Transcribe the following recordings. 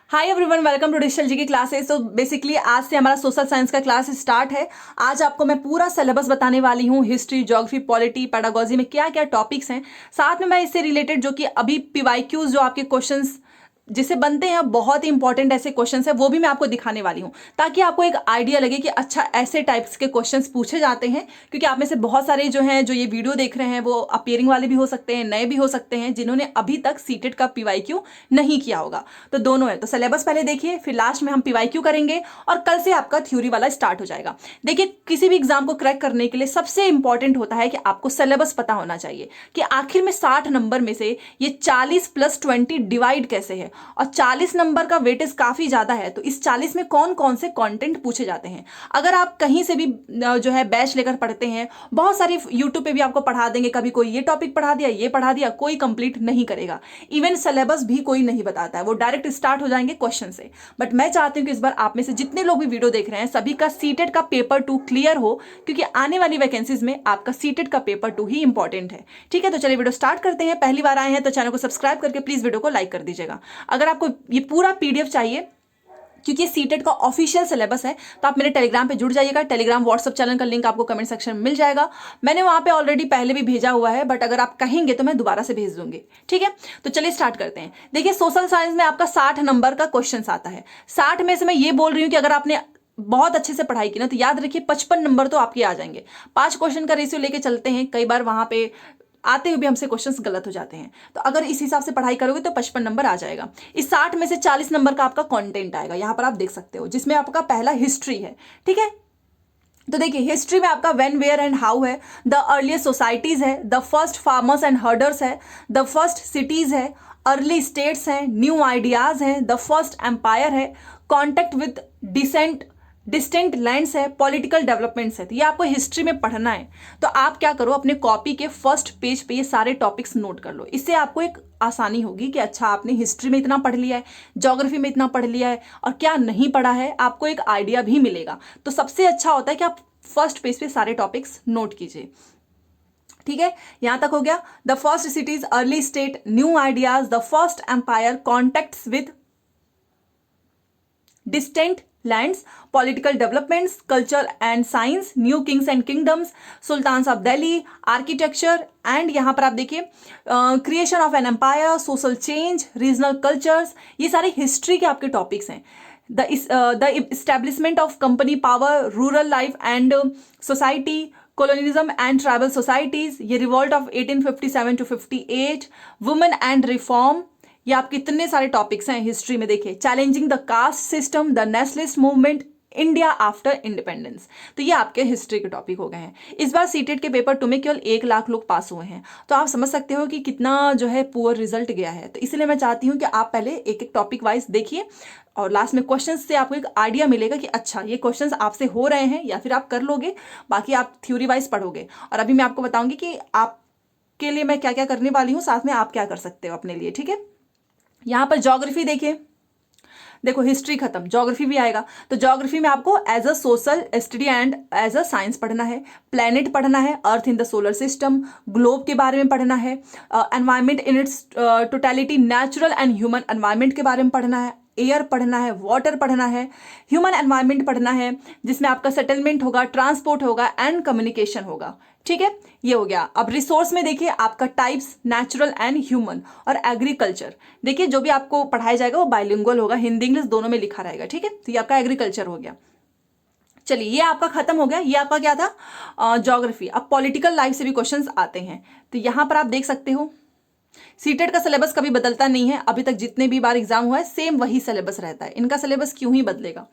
Hi everyone, welcome to digital ji की classes. तो basically आज से हमारा सोशल साइंस का क्लास स्टार्ट है। आज आपको मैं पूरा सिलेबस बताने वाली हूँ। हिस्ट्री, ज्योग्राफी, पॉलिटी, पेडागोजी में क्या क्या टॉपिक्स हैं। साथ में मैं इससे रिलेटेड जो कि अभी पीवाईक्यूज जो आपके क्वेश्चंस जिसे बनते हैं, बहुत ही इंपॉर्टेंट ऐसे क्वेश्चंस है, वो भी मैं आपको दिखाने वाली हूँ, ताकि आपको एक आइडिया लगे कि अच्छा ऐसे टाइप्स के क्वेश्चंस पूछे जाते हैं। क्योंकि आप में से बहुत सारे जो हैं, जो ये वीडियो देख रहे हैं, वो अपियरिंग वाले भी हो सकते हैं, नए भी हो सकते हैं, जिन्होंने अभी तक सीटेट का पीवाईक्यू नहीं किया होगा। तो दोनों है। तो सिलेबस पहले देखिए, फिर लास्ट में हम पीवाईक्यू करेंगे और कल से आपका थ्योरी वाला स्टार्ट हो जाएगा। देखिए, किसी भी एग्जाम को क्रैक करने के लिए सबसे इंपॉर्टेंट होता है कि आपको सिलेबस पता होना चाहिए कि आखिर में 60 नंबर में से ये 40 + 20 डिवाइड कैसे है। और 40 नंबर का वेटेज काफी ज्यादा है, तो इस 40 में कौन कौन से कंटेंट पूछे जाते हैं। अगर आप कहीं से भी जो है बैच लेकर पढ़ते हैं, बहुत सारे यूट्यूब पे भी आपको पढ़ा देंगे, कभी कोई ये टॉपिक पढ़ा दिया, ये पढ़ा दिया, कोई कंप्लीट नहीं करेगा। इवन सिलेबस भी कोई नहीं बताता है, वो डायरेक्ट स्टार्ट हो जाएंगे क्वेश्चन से। बट मैं चाहती हूँ कि इस बार आप में से जितने लोग भी वीडियो देख रहे हैं, सभी का सीटेट का पेपर 2 क्लियर हो, क्योंकि आने वाली वैकेंसीज में आपका सीटेट का पेपर 2 ही इंपॉर्टेंट है। ठीक है, तो चलिए वीडियो स्टार्ट करते हैं। पहली बार आए हैं तो चैनल को सब्सक्राइब करके प्लीज वीडियो को लाइक कर दीजिएगा। अगर आपको ये पूरा पीडीएफ चाहिए, क्योंकि सीटेट का ऑफिशियल सिलेबस है, तो आप मेरे टेलीग्राम पे जुड़ जाइएगा। टेलीग्राम व्हाट्सएप चैनल का लिंक आपको कमेंट सेक्शन में मिल जाएगा। मैंने वहां पे ऑलरेडी पहले भी भेजा हुआ है, बट अगर आप कहेंगे तो मैं दोबारा से भेज दूंगी। ठीक है, तो चलिए स्टार्ट करते हैं। देखिए, सोशल साइंस में आपका 60 नंबर का क्वेश्चन आता है। 60 में से मैं ये बोल रही हूँ कि अगर आपने बहुत अच्छे से पढ़ाई की ना, तो याद रखिए 55 नंबर तो आपके आ जाएंगे। 5 क्वेश्चन का रेशियो लेके चलते हैं, कई बार वहां पे आते हुए भी हमसे क्वेश्चंस गलत हो जाते हैं। तो अगर इस हिसाब से पढ़ाई करोगे तो 55 नंबर आ जाएगा। इस 60 में से 40 नंबर का आपका कंटेंट आएगा, यहां पर आप देख सकते हो, जिसमें आपका पहला हिस्ट्री है। ठीक है, तो देखिए हिस्ट्री में आपका व्हेन, वेयर एंड हाउ है, द अर्लीस्ट सोसाइटीज है, the first farmers and herders है, द फर्स्ट सिटीज है, अर्ली स्टेट्स हैं, न्यू आइडियाज हैं, द फर्स्ट एम्पायर है, कॉन्टेक्ट विद डिस्टेंट लैंड्स है, पॉलिटिकल डेवलपमेंट्स है। तो ये आपको हिस्ट्री में पढ़ना है। तो आप क्या करो, अपने कॉपी के फर्स्ट पेज पे ये सारे टॉपिक्स नोट कर लो। इससे आपको एक आसानी होगी कि अच्छा आपने हिस्ट्री में इतना पढ़ लिया है, ज्योग्राफी में इतना पढ़ लिया है, और क्या नहीं पढ़ा है, आपको एक आइडिया भी मिलेगा। तो सबसे अच्छा होता है कि आप फर्स्ट पेज पे सारे टॉपिक्स नोट कीजिए। ठीक है, यहां तक हो गया। The first cities, early state, new ideas, the first empire, contacts with distant lands, political developments, culture and science, new kings and kingdoms, sultans of Delhi, architecture, and यहां पर आप देखिए creation of an empire, social change, regional cultures. ये सारे history के आपके topics हैं। The establishment of company power, rural life and society, colonialism and tribal societies, ये revolt of 1857 to 58, women and reform. ये आपके कितने सारे टॉपिक्स हैं हिस्ट्री में। देखिए, challenging the caste system, the nationalist movement, India after independence. तो ये आपके हिस्ट्री के टॉपिक हो गए हैं। इस बार सीटेट के पेपर 2 में केवल 1 लाख लोग पास हुए हैं, तो आप समझ सकते हो कि कितना जो है पुअर रिजल्ट गया है। तो इसलिए मैं चाहती हूँ कि आप पहले एक एक टॉपिक वाइज देखिए, और लास्ट में क्वेश्चंस से आपको एक आइडिया मिलेगा कि अच्छा ये क्वेश्चंस आपसे हो रहे हैं या फिर आप कर लोगे, बाकी आप थ्योरी वाइज पढ़ोगे। और अभी मैं आपको बताऊंगी कि आपके लिए मैं क्या क्या करने वाली हूँ, साथ में आप क्या कर सकते हो अपने लिए। ठीक है, यहां पर ज्योग्राफी देखिए, देखो हिस्ट्री खत्म, ज्योग्राफी भी आएगा। तो ज्योग्राफी में आपको as a social study and as a science पढ़ना है, प्लेनेट पढ़ना है, earth in the solar system, globe के बारे में पढ़ना है, environment in its totality, natural and human environment के बारे में पढ़ना है, एयर पढ़ना है, वाटर पढ़ना है, ह्यूमन एनवायरमेंट पढ़ना है, जिसमें आपका सेटलमेंट होगा, ट्रांसपोर्ट होगा एंड कम्युनिकेशन होगा। ठीक है, ये हो गया। अब रिसोर्स में देखिए आपका टाइप्स, नेचुरल एंड ह्यूमन, और एग्रीकल्चर। देखिए जो भी आपको पढ़ाया जाएगा वो बाइलिंगुअल होगा, हिंदी इंग्लिश दोनों में लिखा रहेगा। ठीक है, तो ये आपका एग्रीकल्चर हो गया। चलिए, ये आपका खत्म हो गया। ये आपका क्या था, ज्योग्राफी। अब पॉलिटिकल लाइफ से भी क्वेश्चंस आते हैं, तो यहां पर आप देख सकते हो सीटेट का सिलेबस कभी बदलता नहीं है। अभी तक जितने भी बार एग्जाम हुआ है सेम वही सिलेबस रहता है, इनका सिलेबस क्यों ही बदलेगा।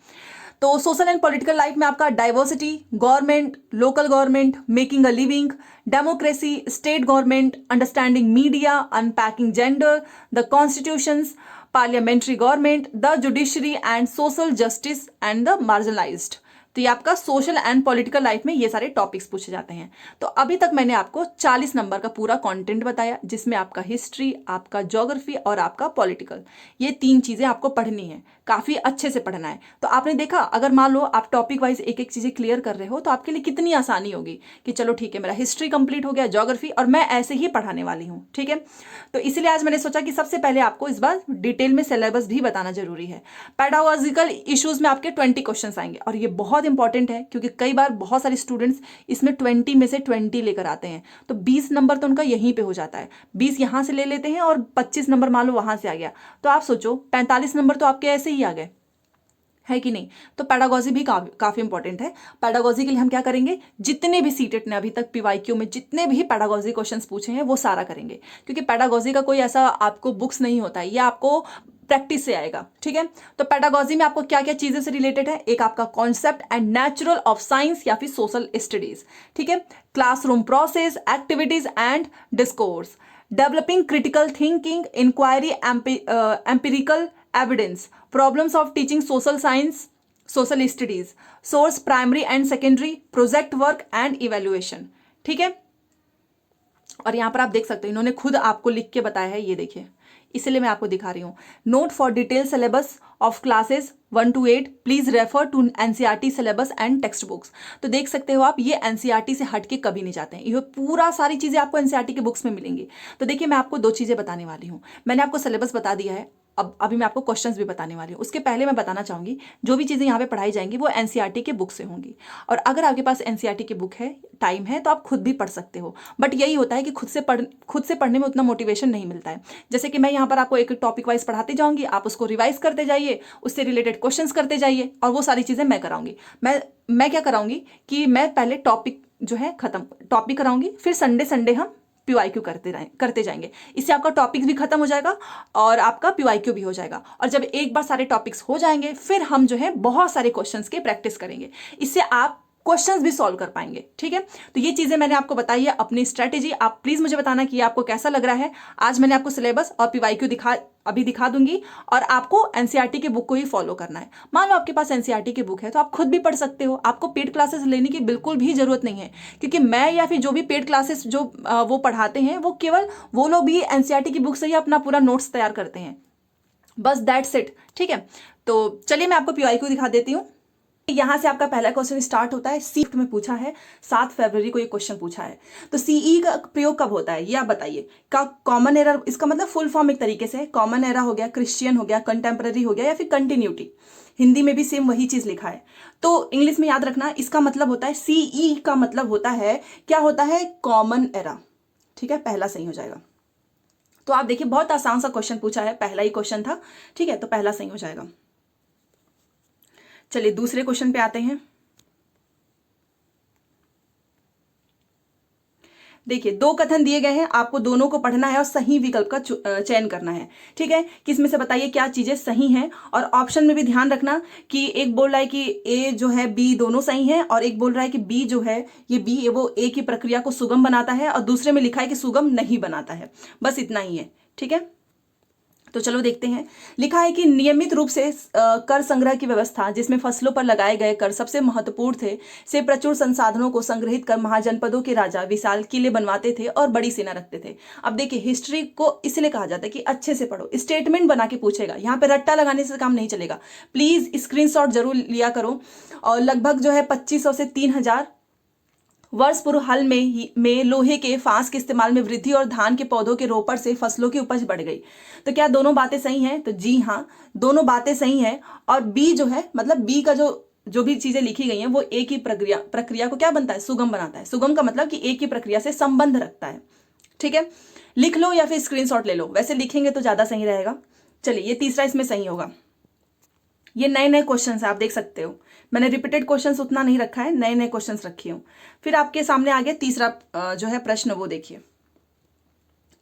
तो सोशल एंड पॉलिटिकल लाइफ में आपका diversity, government, local government, making a living, democracy, state government, understanding media, unpacking gender, the constitutions, parliamentary government, the judiciary and social justice and the marginalised. तो ये आपका social and political life में ये सारे topics पूछे जाते हैं। तो अभी तक मैंने आपको 40 नंबर का पूरा कंटेंट बताया, जिसमें आपका हिस्ट्री, आपका ज्योग्राफी और आपका पॉलिटिकल, ये 3 चीजें आपको पढ़नी है, काफी अच्छे से पढ़ना है। तो आपने देखा, अगर मान लो आप टॉपिक वाइज एक एक चीजें क्लियर कर रहे हो तो आपके लिए कितनी आसानी होगी कि चलो ठीक है, मेरा हिस्ट्री कंप्लीट हो गया, ज्योग्राफी, और मैं ऐसे ही पढ़ाने वाली हूँ। ठीक है, तो इसलिए आज मैंने सोचा कि सबसे पहले आपको इस बार डिटेल में सिलेबस भी बताना जरूरी है। पेडागोजिकल इश्यूज में आपके 20 क्वेश्चंस आएंगे, और ये बहुत इंपॉर्टेंट है क्योंकि कई बार बहुत सारे स्टूडेंट्स इसमें 20 में से 20 लेकर आते हैं, तो 20 नंबर तो उनका यहीं पे हो जाता है। 20 यहां से ले लेते हैं और 25 नंबर मान लो वहां से आ गया, तो आप सोचो 45 नंबर तो आपके ऐसे ही आ गए, है कि नहीं। तो पेडागोजी भी काफी इंपॉर्टेंट है। पेडागोजी के लिए हम क्या करेंगे, जितने भी सीटेट ने अभी तक पीवाईक्यू में जितने भी पेडागोजी क्वेश्चंस पूछे हैं वो सारा करेंगे, क्योंकि पेडागोजी का कोई ऐसा आपको बुक्स नहीं होता है, ये आपको प्रैक्टिस से आएगा। ठीक है, तो पेडागोजी में आपको क्या क्या चीजें से रिलेटेड है, एक आपका concept and natural of science या फिर सोशल स्टडीज। ठीक है, classroom process, activities and discourse, developing critical thinking, inquiry, empirical evidence, problems of teaching social science, social studies, source primary and secondary, project work and evaluation. ठीक है, और यहां पर आप देख सकते हो इन्होंने खुद आपको लिख के बताया है, ये देखिए, इसलिए मैं आपको दिखा रही हूं। Note for detail syllabus of classes 1 to 8 please refer to NCERT syllabus and textbooks. तो देख सकते हो आप, ये एनसीईआरटी से हट के कभी नहीं जाते हैं, ये पूरा सारी चीजें आपको एनसीईआरटी के बुक्स में मिलेंगी। तो देखिए, मैं आपको 2 चीजें बताने वाली हूं। मैंने आपको सिलेबस बता दिया है, अब अभी मैं आपको क्वेश्चंस भी बताने वाली हूँ। उसके पहले मैं बताना चाहूंगी, जो भी चीजें यहाँ पे पढ़ाई जाएंगी वो एनसीईआरटी के बुक से होंगी, और अगर आपके पास एनसीईआरटी की बुक है, टाइम है, तो आप खुद भी पढ़ सकते हो। बट यही होता है कि खुद से पढ़ने में उतना मोटिवेशन नहीं मिलता है। जैसे कि मैं यहाँ पर आपको एक टॉपिक वाइज पढ़ाते जाऊंगी, आप उसको रिवाइज करते जाइए, उससे रिलेटेड क्वेश्चंस करते जाइए, और वो सारी चीजें मैं कराऊंगी। मैं क्या कराऊंगी कि मैं पहले टॉपिक जो है खत्म टॉपिक कराऊंगी, फिर संडे संडे हम पीवाईक्यू करते जाएंगे। इससे आपका टॉपिक भी खत्म हो जाएगा और आपका पीवाईक्यू भी हो जाएगा। और जब एक बार सारे टॉपिक्स हो जाएंगे, फिर हम जो है बहुत सारे क्वेश्चंस के प्रैक्टिस करेंगे, इससे आप क्वेश्चंस भी सॉल्व कर पाएंगे। ठीक है, तो ये चीजें मैंने आपको बताई है, अपनी स्ट्रेटेजी। आप प्लीज मुझे बताना कि आपको कैसा लग रहा है। आज मैंने आपको सिलेबस और पीवाईक्यू अभी दिखा दूंगी, और आपको एनसीईआरटी की बुक को ही फॉलो करना है। मान लो आपके पास एनसीईआरटी की बुक है तो आप खुद भी पढ़ सकते हो, आपको पेड क्लासेस लेने की बिल्कुल भी जरूरत नहीं है, क्योंकि मैं या फिर जो भी पेड क्लासेस जो वो पढ़ाते हैं, वो केवल वो लोग भी एनसीईआरटी की बुक से ही अपना पूरा नोट्स तैयार करते हैं, बस दैट्स इट। ठीक है, तो चलिए मैं आपको पीवाईक्यू दिखा देती हूँ। यहां से आपका पहला क्वेश्चन स्टार्ट होता है। सी में पूछा है, 7 फरवरी को ये क्वेश्चन पूछा है। तो सीई का प्रयोग कब होता है ये आप बताइए। का कॉमन एरा, इसका मतलब फुल फॉर्म एक तरीके से कॉमन एरा हो गया, क्रिश्चियन हो गया, कंटेम्पररी हो गया, या फिर कंटिन्यूटी। हिंदी में भी सेम वही चीज लिखा है, तो इंग्लिश में याद रखना, इसका मतलब होता है सीई का मतलब होता है, क्या होता है, कॉमन एरा। ठीक है, पहला सही हो जाएगा। तो आप देखिए, बहुत आसान सा क्वेश्चन पूछा है, पहला ही क्वेश्चन था। ठीक है, तो पहला सही हो जाएगा। चलिए दूसरे क्वेश्चन पे आते हैं। देखिए, 2 कथन दिए गए हैं, आपको दोनों को पढ़ना है और सही विकल्प का चयन करना है। ठीक है, किसमें से बताइए क्या चीजें सही हैं। और ऑप्शन में भी ध्यान रखना कि एक बोल रहा है कि ए जो है बी दोनों सही हैं, और एक बोल रहा है कि बी जो है ये बी वो ए की प्रक्रिया को सुगम बनाता है, और दूसरे में लिखा है कि सुगम नहीं बनाता है। बस इतना ही है। ठीक है, तो चलो देखते हैं। लिखा है कि नियमित रूप से कर संग्रह की व्यवस्था, जिसमें फसलों पर लगाए गए कर सबसे महत्वपूर्ण थे, से प्रचुर संसाधनों को संग्रहित कर महाजनपदों के राजा विशाल किले बनवाते थे और बड़ी सेना रखते थे। अब देखिए, हिस्ट्री को इसलिए कहा जाता है कि अच्छे से पढ़ो, स्टेटमेंट बना के पूछेगा, यहाँ पे रट्टा लगाने से काम नहीं चलेगा। प्लीज स्क्रीनशॉट जरूर लिया करो। और लगभग जो है 2500 से 3000 वर्ष पूर्व हल में लोहे के फांस के इस्तेमाल में वृद्धि और धान के पौधों के रोपण से फसलों की उपज बढ़ गई। तो क्या दोनों बातें सही हैं? तो जी हाँ, दोनों बातें सही हैं। और बी जो है, मतलब बी का जो भी चीजें लिखी गई हैं वो एक ही प्रक्रिया को क्या बनता है, सुगम बनाता है। सुगम का मतलब कि एक ही प्रक्रिया से संबंध रखता है। ठीक है, लिख लो या फिर स्क्रीनशॉट ले लो, वैसे लिखेंगे तो ज्यादा सही रहेगा। चलिए, ये तीसरा इसमें सही होगा। ये नए नए क्वेश्चंस है, आप देख सकते हो, मैंने रिपीटेड क्वेश्चंस उतना नहीं रखा है, नए नए क्वेश्चंस रखी हूं। फिर आपके सामने आ गया तीसरा जो है प्रश्न, वो देखिए।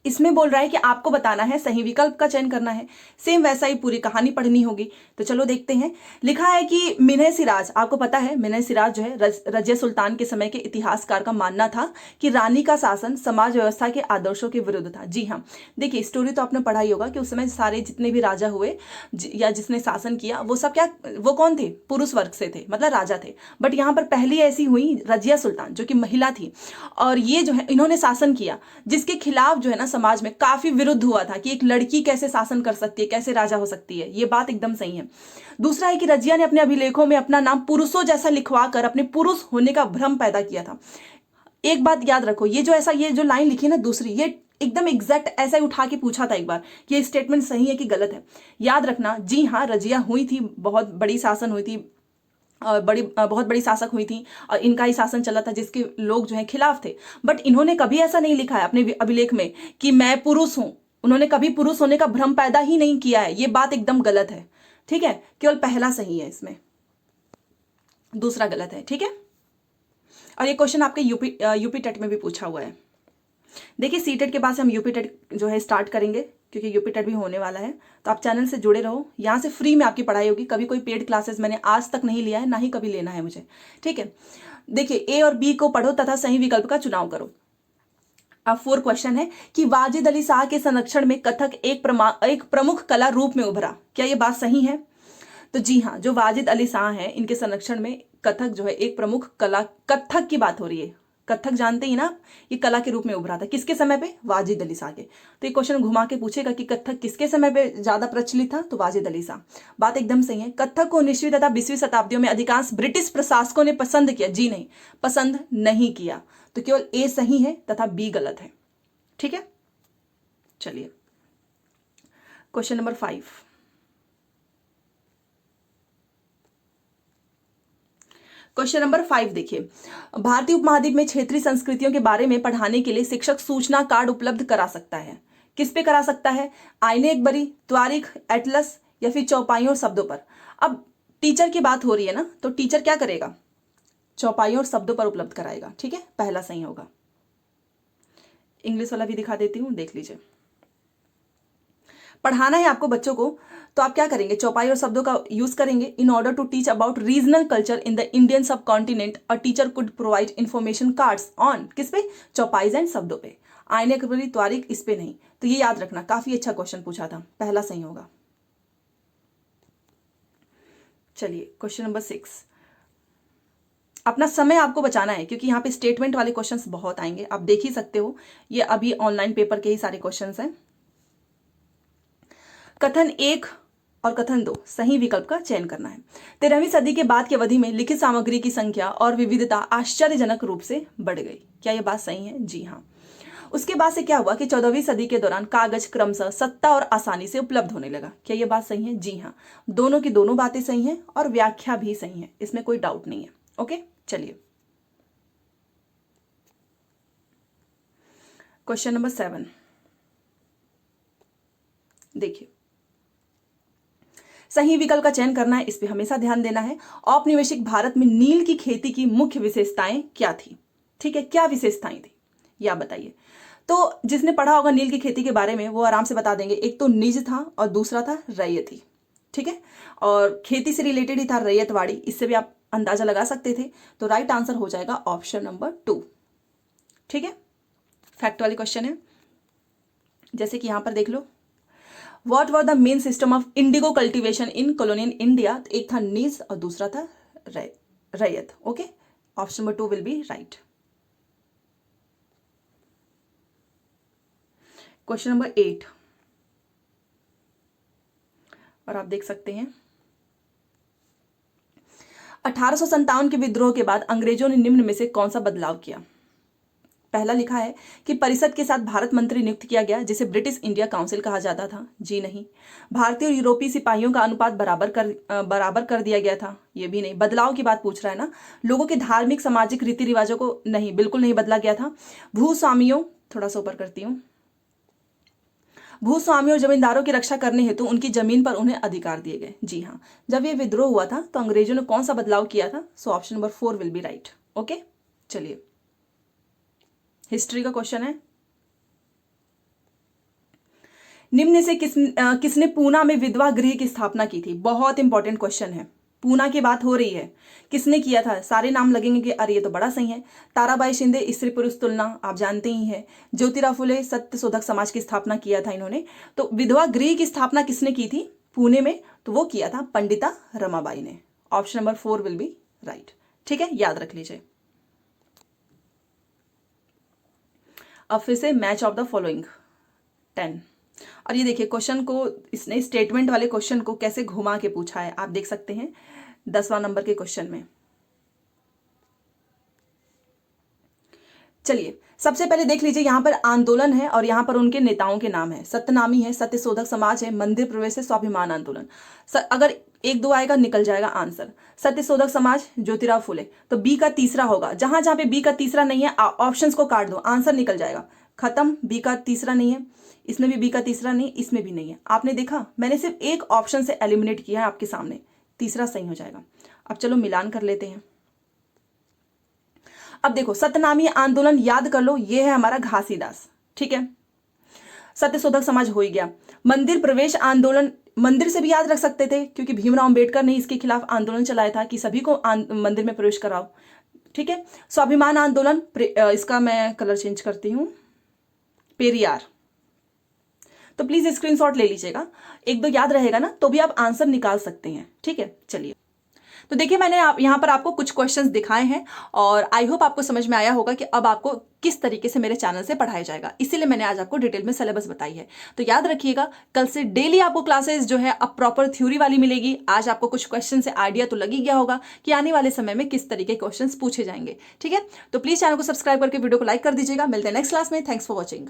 इसमें बोल रहा है कि आपको बताना है, सही विकल्प का चयन करना है, सेम वैसा ही पूरी कहानी पढ़नी होगी। तो चलो देखते हैं। लिखा है कि मिन्ह सिराज, आपको पता है मिन्ह सिराज जो है रजिया सुल्तान के समय के इतिहासकार का मानना था कि रानी का शासन समाज व्यवस्था के आदर्शों के विरुद्ध था। जी हाँ, देखिए स्टोरी तो आपने पढ़ा ही होगा कि उस समय सारे जितने भी राजा हुए या जिसने शासन किया वो सब क्या, वो कौन थे, पुरुष वर्ग से थे, मतलब राजा थे। बट यहाँ पर पहली ऐसी हुई रजिया सुल्तान जो कि महिला थी, और ये जो है इन्होंने शासन किया जिसके खिलाफ जो है ना समाज में काफी विरुद्ध हुआ था कि एक लड़की कैसे शासन कर सकती है, कैसे राजा हो सकती है। ये बात एकदम सही है। दूसरा है कि रजिया ने अपने अभिलेखों में अपना नाम पुरुषों जैसा लिखवा कर अपने पुरुष होने का भ्रम पैदा किया था। एक बात याद रखो, ये जो लाइन लिखी है ना दूसरी, ये एकदम एग्जैक्ट ऐसा ही उठा के पूछा था एक बार कि ये स्टेटमेंट सही है कि गलत है। याद रखना, जी हाँ रजिया हुई थी, बहुत बड़ी शासन हुई थी, बहुत बड़ी शासक हुई थी, और इनका ही शासन चला था जिसके लोग जो है खिलाफ थे। बट इन्होंने कभी ऐसा नहीं लिखा है अपने अभिलेख में कि मैं पुरुष हूं। उन्होंने कभी पुरुष होने का भ्रम पैदा ही नहीं किया है। ये बात एकदम गलत है। ठीक है, केवल पहला सही है, इसमें दूसरा गलत है। ठीक है, और ये क्वेश्चन आपके यूपी टेट में भी पूछा हुआ है। देखिए सी टेट के बाद से हम यूपी टेट जो है स्टार्ट करेंगे, क्योंकि यूपी टेट भी होने वाला है। तो आप चैनल से जुड़े रहो, यहाँ से फ्री में आपकी पढ़ाई होगी। कभी कोई पेड क्लासेस मैंने आज तक नहीं लिया है, ना ही कभी लेना है मुझे। ठीक है, देखिए ए और बी को पढ़ो तथा सही विकल्प का चुनाव करो। अब 4 क्वेश्चन है कि वाजिद अली शाह के संरक्षण में कथक एक प्रमुख कला रूप में उभरा। क्या ये बात सही है? तो जी हाँ, जो वाजिद अली शाह हैं इनके संरक्षण में कथक जो है एक प्रमुख कला, कथक की बात हो रही है। कथक जानते ही ना, ये कला के रूप में उभरा था किसके समय पे? वाजिद अली शाह के। तो ये क्वेश्चन घुमा के पूछेगा कि कथक किसके समय पे ज्यादा प्रचलित था, तो वाजिद अली शाह। बात एकदम सही है। कथक को 19वीं तथा 20वीं शताब्दियों में अधिकांश ब्रिटिश प्रशासकों ने पसंद किया। जी नहीं, पसंद नहीं किया। तो केवल ए सही है तथा बी गलत है। ठीक है, चलिए क्वेश्चन नंबर 5। क्वेश्चन नंबर 5 देखिए, भारतीय उपमहाद्वीप में क्षेत्रीय संस्कृतियों के बारे में पढ़ाने के लिए शिक्षक सूचना कार्ड उपलब्ध करा सकता है। किस पे करा सकता है? आईने अकबरी, त्वारिख, एटलस, या फिर चौपाइयों और शब्दों पर। अब टीचर की बात हो रही है ना, तो टीचर क्या करेगा? चौपाइयों और शब्दों पर उपलब्ध कराएगा। ठीक है, पहला सही होगा। इंग्लिश वाला भी दिखा देती हूं, देख लीजिए। पढ़ाना है आपको बच्चों को, तो आप क्या करेंगे? चौपाई और शब्दों का यूज करेंगे। In order to teach about regional culture in the Indian subcontinent a teacher could provide information cards on, किस पे? चौपाइज एंड शब्दों पे। आईने अकबरी, त्वारिख, इस पे नहीं। तो ये याद रखना, काफी अच्छा क्वेश्चन पूछा था, पहला सही होगा। चलिए क्वेश्चन नंबर 6। अपना समय आपको बचाना है, क्योंकि यहाँ पे स्टेटमेंट वाले क्वेश्चंस बहुत आएंगे, आप देख ही सकते हो। ये अभी ऑनलाइन पेपर के ही सारे क्वेश्चंस हैं। कथन 1 और कथन 2, सही विकल्प का चयन करना है। 13वीं सदी के बाद की अवधि में लिखित सामग्री की संख्या और विविधता आश्चर्यजनक रूप से बढ़ गई। क्या यह बात सही है? जी हाँ। उसके बाद से क्या हुआ कि 14वीं सदी के दौरान कागज क्रमशः सत्ता और आसानी से उपलब्ध होने लगा। क्या यह बात सही है? जी हाँ, दोनों की दोनों बातें सही हैं और व्याख्या भी सही है, इसमें कोई डाउट नहीं है। ओके, चलिए क्वेश्चन नंबर 7 देखिए, सही विकल्प का चयन करना है, इस पे हमेशा ध्यान देना है। औपनिवेशिक भारत में नील की खेती की मुख्य विशेषताएं क्या थी? ठीक है, क्या विशेषताएं थी या बताइए। तो जिसने पढ़ा होगा नील की खेती के बारे में वो आराम से बता देंगे। एक तो निज था और दूसरा था रैयती। ठीक है, और खेती से रिलेटेड ही था रैयतवाड़ी, इससे भी आप अंदाजा लगा सकते थे। तो राइट आंसर हो जाएगा ऑप्शन नंबर 2। ठीक है, फैक्ट वाली क्वेश्चन है। जैसे कि यहां पर देख लो, What were the main system of indigo cultivation in colonial India? एक था निज और दूसरा था रैयत। Okay, option number 2 will be right. Question number 8 और आप देख सकते हैं, 1857 के विद्रोह के बाद अंग्रेजों ने निम्न में से कौन सा बदलाव किया? पहला लिखा है कि परिषद के साथ भारत मंत्री नियुक्त किया गया, जिसे ब्रिटिश इंडिया काउंसिल कहा जाता था। जी नहीं। भारतीय और यूरोपीय सिपाहियों का अनुपात बराबर कर दिया गया था। ये भी नहीं। बदलाव की बात पूछ रहा है ना, लोगों के धार्मिक सामाजिक रीति रिवाजों को नहीं, बिल्कुल नहीं बदला गया था। भूस्वामियों, थोड़ा सा ऊपर करती हूँ, भूस्वामियों और जमींदारों की रक्षा करने हेतु उनकी जमीन पर उन्हें अधिकार दिए गए। जी हाँ, जब ये विद्रोह हुआ था तो अंग्रेजों ने कौन सा बदलाव किया था? So option number 4 will be right. Okay, चलिए हिस्ट्री का क्वेश्चन है। निम्न से किसने पूना में विधवा गृह की स्थापना की थी? बहुत इंपॉर्टेंट क्वेश्चन है। पूना की बात हो रही है, किसने किया था? सारे नाम लगेंगे कि अरे ये तो बड़ा सही है। ताराबाई शिंदे, स्त्री पुरुष तुलना आप जानते ही हैं। ज्योतिराव फुले, सत्यशोधक समाज की स्थापना किया था इन्होंने। तो विधवा गृह की स्थापना किसने की थी पुणे में? तो वो किया था पंडिता रमाबाई ने। Option number 4 will be right. ठीक है, याद रख लीजिए। अब फिर से मैच ऑफ द फॉलोइंग 10। और ये देखिए क्वेश्चन को इसने स्टेटमेंट वाले क्वेश्चन को कैसे घुमा के पूछा है, आप देख सकते हैं 10वां नंबर के क्वेश्चन में। चलिए सबसे पहले देख लीजिए, यहां पर आंदोलन है और यहां पर उनके नेताओं के नाम है। सत्यनामी है, सत्यशोधक समाज है, मंदिर प्रवेश है, स्वाभिमान आंदोलन। अगर 1-2 आएगा निकल जाएगा आंसर। सत्यशोधक समाज ज्योतिराव फुले, तो बी का तीसरा होगा। जहां जहां पे बी का तीसरा नहीं है ऑप्शंस को काट दो, आंसर निकल जाएगा। खत्म, बी का तीसरा नहीं है, इसमें भी बी का तीसरा नहीं, इसमें भी नहीं है। आपने देखा मैंने सिर्फ एक ऑप्शन से एलिमिनेट किया है आपके सामने, तीसरा सही हो जाएगा। अब चलो मिलान कर लेते हैं। अब देखो सत्यनामी आंदोलन याद कर लो, ये है हमारा घासीदास। ठीक है, सत्यशोधक समाज हो ही गया। मंदिर प्रवेश आंदोलन मंदिर से भी याद रख सकते थे, क्योंकि भीमराव अंबेडकर ने इसके खिलाफ आंदोलन चलाया था कि सभी को मंदिर में प्रवेश कराओ। ठीक है, स्वाभिमान आंदोलन, इसका मैं कलर चेंज करती हूं, पेरियार। तो प्लीज स्क्रीनशॉट ले लीजिएगा, 1-2 याद रहेगा ना तो भी आप आंसर निकाल सकते हैं। ठीक है, चलिए तो देखिए मैंने यहाँ पर आपको कुछ क्वेश्चंस दिखाए हैं और आई होप आपको समझ में आया होगा कि अब आपको किस तरीके से मेरे चैनल से पढ़ाया जाएगा। इसीलिए मैंने आज आपको डिटेल में सिलेबस बताई है। तो याद रखिएगा, कल से डेली आपको क्लासेस जो है अब प्रॉपर थ्योरी वाली मिलेगी। आज आपको कुछ क्वेश्चन से आइडिया तो लग ही गया होगा कि आने वाले समय में किस तरीके के क्वेश्चन पूछे जाएंगे। ठीक है, तो प्लीज चैनल को सब्सक्राइब करके वीडियो को लाइक कर दीजिएगा। मिलते हैं नेक्स्ट क्लास में। Thanks for watching.